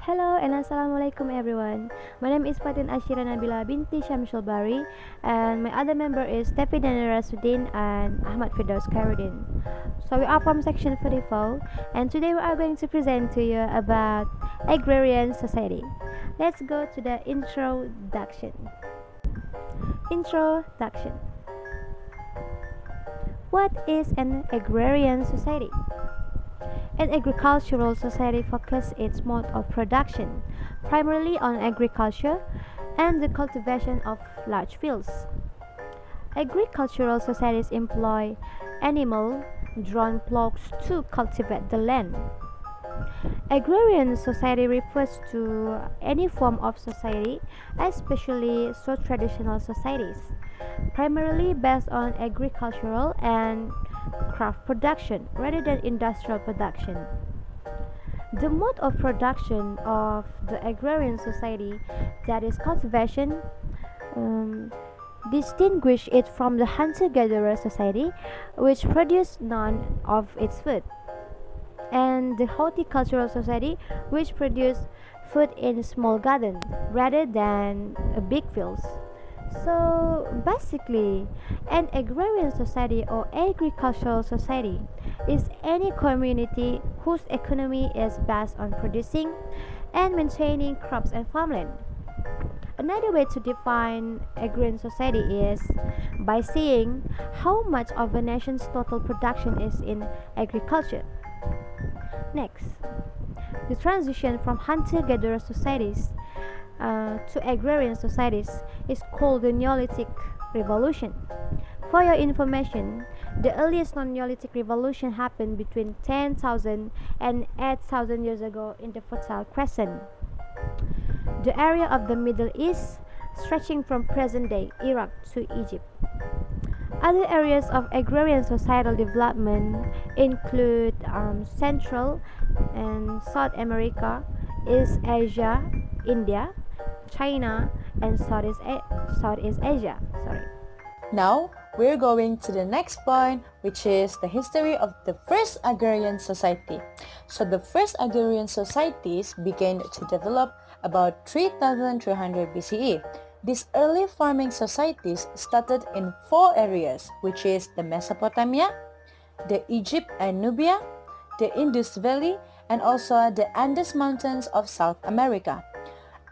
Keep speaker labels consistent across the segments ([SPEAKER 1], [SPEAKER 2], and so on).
[SPEAKER 1] Hello and Assalamualaikum everyone. My name is Fatin Ashira Nabila binti Syamsul Bari, and my other member is Tepi Danira Sudin and Ahmad Firdaus Khairuddin. So we are from section 44, and today we are going to present to you about agrarian society. Let's go to the introduction. Introduction. What is an agrarian society? An agricultural society focuses its mode of production primarily on agriculture and the cultivation of large fields. Agricultural societies employ animal-drawn plows to cultivate the land. Agrarian society refers to any form of society, especially so traditional societies, primarily based on agricultural and craft production rather than industrial production. The mode of production of the agrarian society, that is cultivation, um, distinguish it from the hunter-gatherer society, which produce none of its food, and the horticultural society, which produce food in small garden rather than big fields. So basically, an agrarian society or agricultural society is any community whose economy is based on producing and maintaining crops and farmland. Another way to define agrarian society is by seeing how much of a nation's total production is in agriculture. Next, the transition from hunter-gatherer societies to agrarian societies is called the Neolithic Revolution. For your information, the earliest non-Neolithic revolution happened between 10,000 and 8,000 years ago in the Fertile Crescent, the area of the Middle East stretching from present-day Iraq to Egypt. Other areas of agrarian societal development include Central and South America, East Asia, India, China, and Southeast Asia. Sorry.
[SPEAKER 2] Now, we're going to the next point, which is the history of the first agrarian society. So the first agrarian societies began to develop about 3300 BCE. These early farming societies started in four areas, which is the Mesopotamia, the Egypt and Nubia, the Indus Valley, and also the Andes Mountains of South America.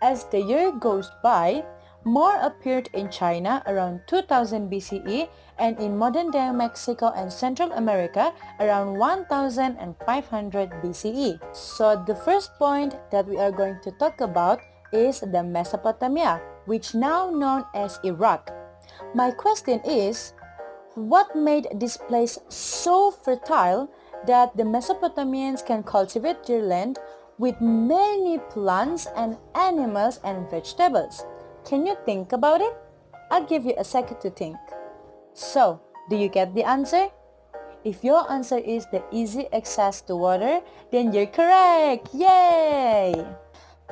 [SPEAKER 2] As the year goes by, more appeared in China around 2000 BCE and in modern-day Mexico and Central America around 1500 BCE. So the first point that we are going to talk about is the Mesopotamia, which now known as Iraq. My question is, what made this place so fertile that the Mesopotamians can cultivate their land with many plants and animals and vegetables? Can you think about it? I'll give you a second to think. So, do you get the answer? If your answer is the easy access to water, then you're correct! Yay!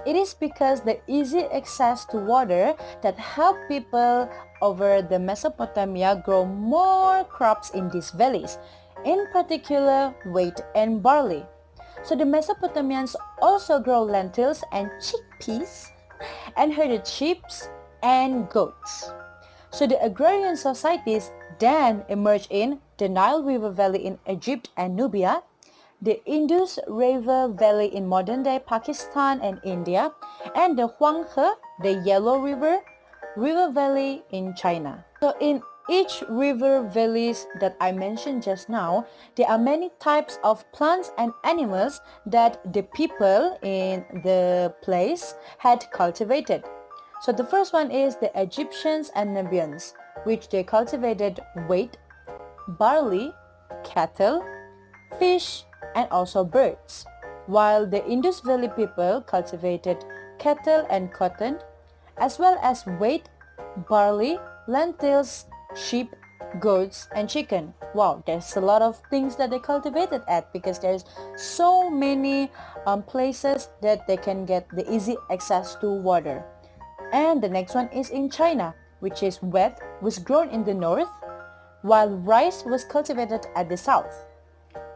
[SPEAKER 2] It is because the easy access to water that helped people over the Mesopotamia grow more crops in these valleys, in particular wheat and barley. So the Mesopotamians also grow lentils and chickpeas and herded sheep and goats. So the agrarian societies then emerged in the Nile River Valley in Egypt and Nubia, the Indus River Valley in modern-day Pakistan and India, and the Huanghe, the Yellow River Valley in China. So in each river valleys that I mentioned just now, there are many types of plants and animals that the people in the place had cultivated. So the first one is the Egyptians and Nubians, which they cultivated wheat, barley, cattle, fish, and also birds, while the Indus Valley people cultivated cattle and cotton, as well as wheat, barley, lentils, sheep, goats, and chicken. Wow, there's a lot of things that they cultivated at because there's so many places that they can get the easy access to water. And the next one is in China, which is wheat was grown in the north, while rice was cultivated at the south.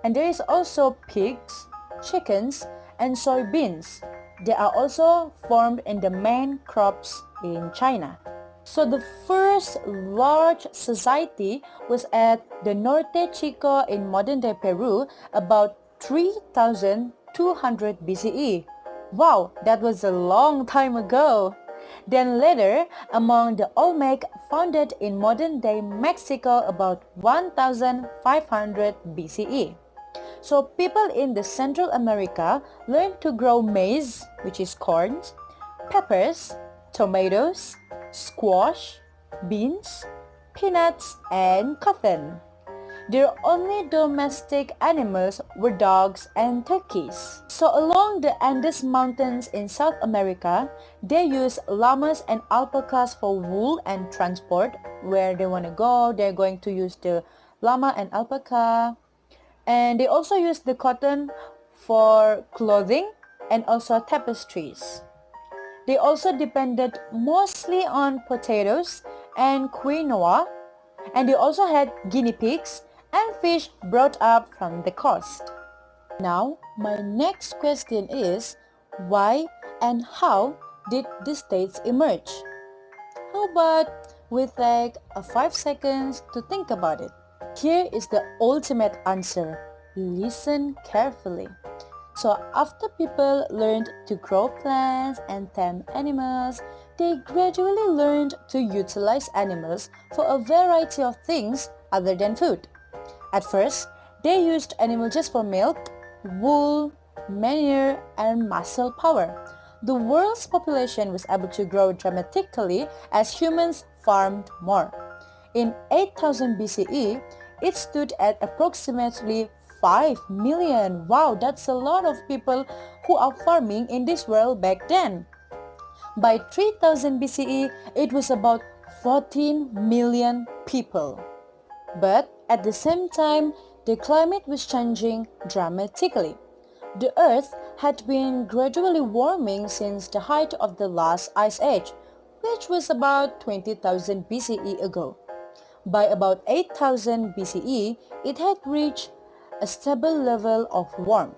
[SPEAKER 2] And there is also pigs, chickens, and soybeans. they are also formed in the main crops in China. So the first large society was at the Norte Chico in modern-day Peru about 3200 BCE. Wow, that was a long time ago. Then later, among the Olmec founded in modern-day Mexico about 1500 BCE. So people in the Central America learned to grow maize, which is corn, peppers, tomatoes, squash, beans, peanuts, and cotton. Their only domestic animals were dogs and turkeys. So along the Andes Mountains in South America, they use llamas and alpacas for wool and transport. Where they want to go, they're going to use the llama and alpaca. And they also use the cotton for clothing and also tapestries. They also depended mostly on potatoes and quinoa, and they also had guinea pigs and fish brought up from the coast. Now, my next question is, why and how did the states emerge? How about we take 5 seconds to think about it? Here is the ultimate answer. Listen carefully. So after people learned to grow plants and tame animals, they gradually learned to utilize animals for a variety of things other than food. At first, they used animals just for milk, wool, manure, and muscle power. The world's population was able to grow dramatically as humans farmed more. In 8000 BCE, it stood at approximately 5 million. Wow, that's a lot of people who are farming in this world back then. By 3000 BCE, it was about 14 million people. But at the same time, the climate was changing dramatically. The Earth had been gradually warming since the height of the last ice age, which was about 20,000 BCE ago. By about 8000 BCE, it had reached a stable level of warmth.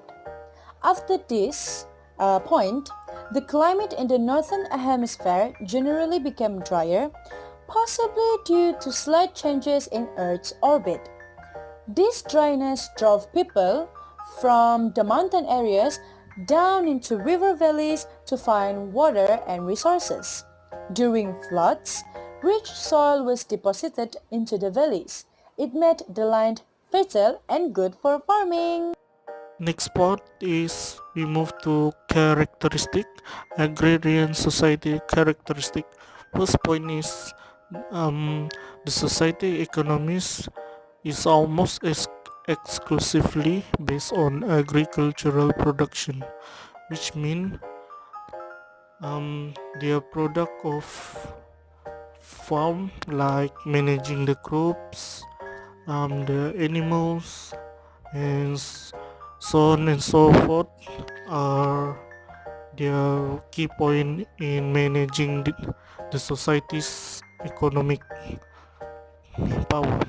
[SPEAKER 2] After this point, the climate in the northern hemisphere generally became drier, possibly due to slight changes in Earth's orbit. This dryness drove people from the mountain areas down into river valleys to find water and resources. During floods, rich soil was deposited into the valleys. It made the land fertile and good for farming.
[SPEAKER 3] Next part is we move to characteristic, agrarian society characteristic. First point is the society economies is almost exclusively based on agricultural production, which mean they are product of farm, like managing the crops, the animals, and so on and so forth are their key point in managing the society's economic power.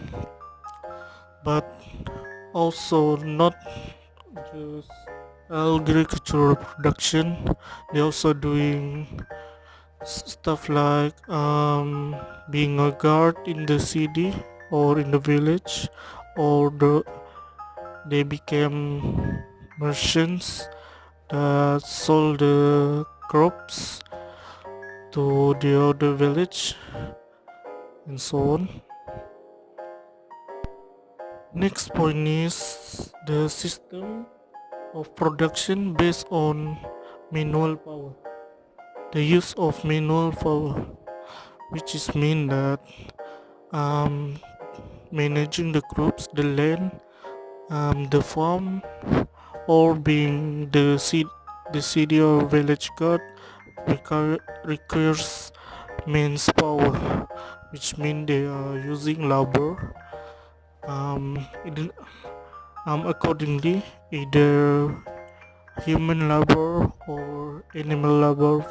[SPEAKER 3] But also not just agricultural production, they also doing stuff like being a guard in the city or in the village, or they became merchants that sold the crops to the other village and so on. Next point is the system of production based on manual power. The use of manual power, which is mean that um, managing the crops, the land, the farm, or being the city or village guard requires man's power, which mean they are using labor. Accordingly, either human labor or animal labor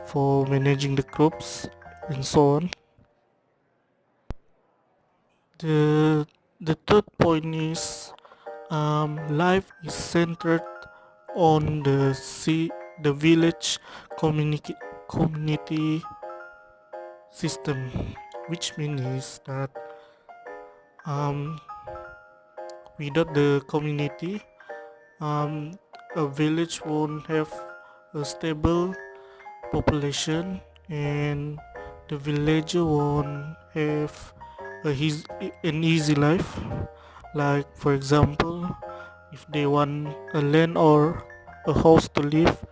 [SPEAKER 3] for managing the crops and so on. The the third point is life is centered on the village community system, which means that um, without the community, um, a village won't have a stable population, and the villager won't have an easy life. Like for example, if they want a land or a house to live,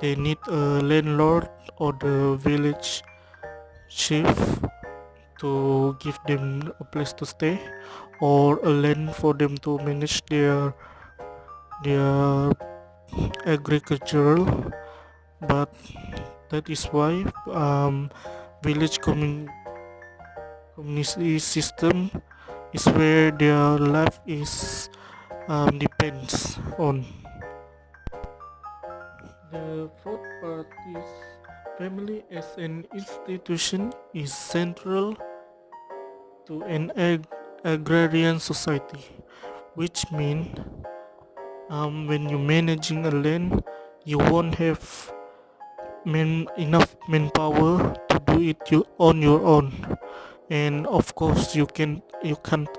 [SPEAKER 3] they need a landlord or the village chief to give them a place to stay or a land for them to manage their agricultural. But that is why village community system is where their life is depends on. The fourth part is family as an institution is central to an agrarian society, which means when you're managing a land, you won't have enough manpower to do it on your own, and of course you can't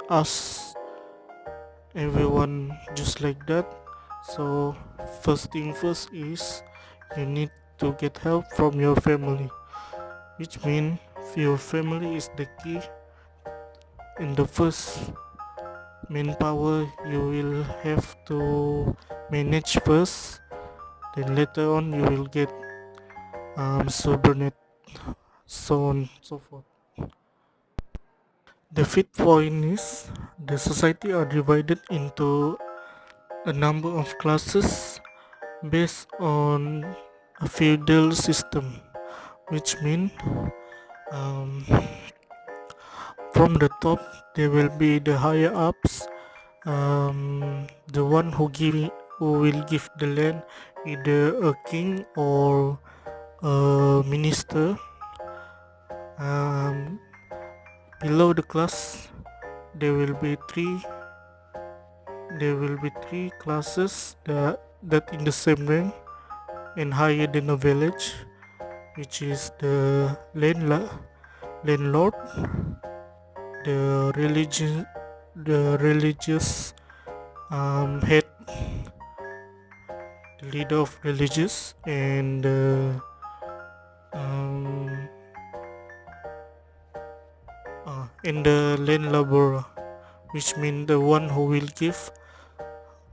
[SPEAKER 3] ask everyone just like that. So first thing first is you need to get help from your family, which means your family is the key in the first manpower you will have to manage first, then later on you will get subordinate, so on so forth. The fifth point is the society are divided into a number of classes based on a feudal system, which means um, from the top there will be the higher ups, the one who will give the land, either a king or a minister. um, Below the class there will be three classes that in the same rank and higher than a village, which is the landlord, the religious head, the leader of religious, um, and the land laborer, which means the one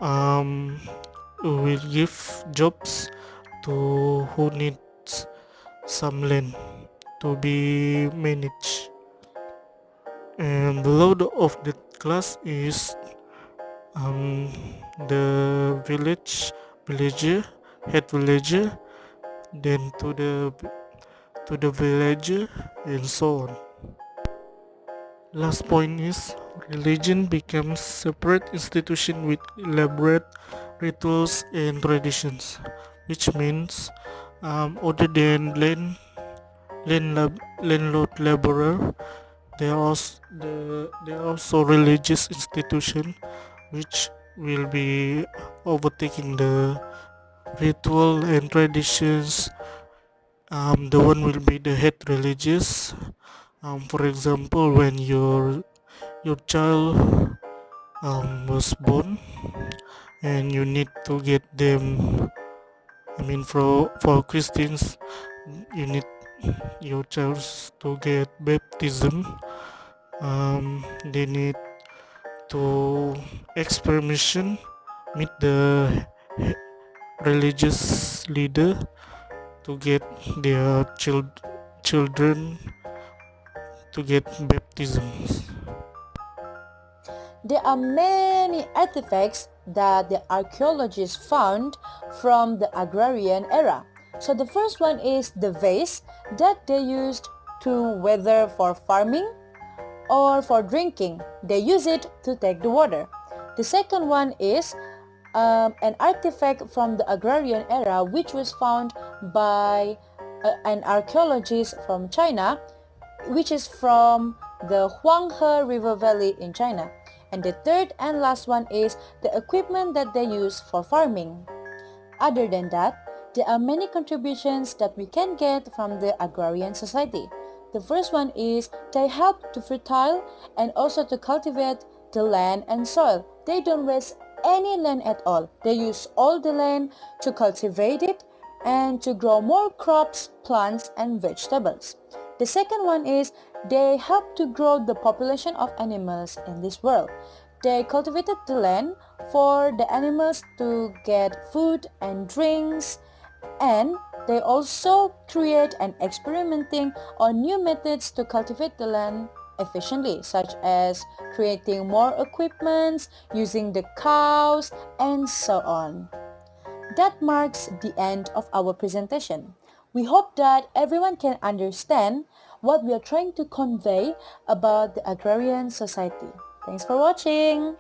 [SPEAKER 3] um, who will give jobs to who needs some land to be managed. And below of the class is um, the villager, head villager, then to the villager, and so on. Last point is religion becomes separate institution with elaborate rituals and traditions, which means other than landlord laborer, there are also religious institution which will be overtaking the ritual and traditions. The one will be the head religious. For example, when your child was born and you need to get them, for Christians, you need your child to get baptism. They need to ask permission, meet the religious leader to get their children to get baptisms.
[SPEAKER 2] There are many artifacts that the archaeologists found from the agrarian era. So the first one is the vase that they used to whether for farming or for drinking. They use it to take the water. The second one is an artifact from the agrarian era which was found by an archaeologist from China, which is from the Huanghe River Valley in China. And the third and last one is the equipment that they use for farming. Other than that, There are many contributions that we can get from the agrarian society. The first one is they help to fertile and also to cultivate the land and soil. They don't waste any land at all. They use all the land to cultivate it and to grow more crops, plants and vegetables. The second one is they help to grow the population of animals in this world. They cultivated the land for the animals to get food and drinks, and they also create and experimenting on new methods to cultivate the land efficiently, such as creating more equipments, using the cows, and so on. That marks the end of our presentation. We hope that everyone can understand what we are trying to convey about the agrarian society. Thanks for watching!